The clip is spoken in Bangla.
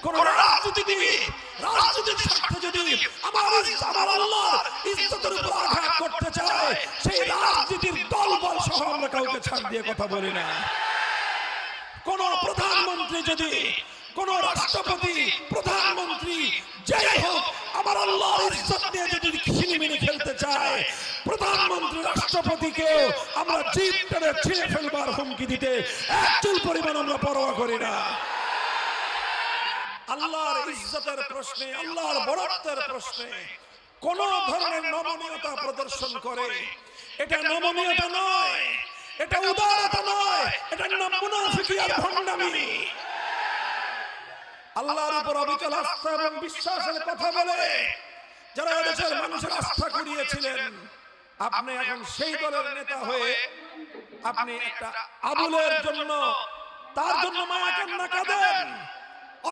কোন রাজনীতিবিদ রাজনীতির স্বার্থে যদি আমার আল্লাহর ইজ্জতের উপর আঘাত করতে চায়, সেই রাজনীতির দলবল সহ আমরা কাউকে ছাড় দিয়ে কথা বলি না। কোন প্রধানমন্ত্রী যদি, কোন রাষ্ট্রপতি, প্রধানমন্ত্রী যাই হোক, আমার আল্লাহর ইজ্জত নিয়ে যদি ছিনিমিনি খেলতে চায়, প্রধানমন্ত্রী রাষ্ট্রপতিকে আমরা জিভ টেনে ছিঁড়ে ফেলবার হুমকি দিতে একচুল পরিমাণ আমরা পরোয়া করি না। আল্লাহর ইজ্জতের প্রশ্নে, আল্লাহর বড়ত্বের প্রশ্নে কোন ধরনের নমনীয়তা প্রদর্শন করে, এটা নমনীয়তা নয়, এটা উদারতা নয়, এটার নাম মুনাফিকি আর ভণ্ডামি। আল্লাহর উপর অবিচল আস্থা এবং বিশ্বাসের কথা বলে যারা দেশের মানুষের আস্থা কুড়িয়েছিলেন, আপনি এখন সেই দলের নেতা হয়ে আপনি একটা আবুলের জন্য, তার জন্য মায়া কান্না কাঁদেন।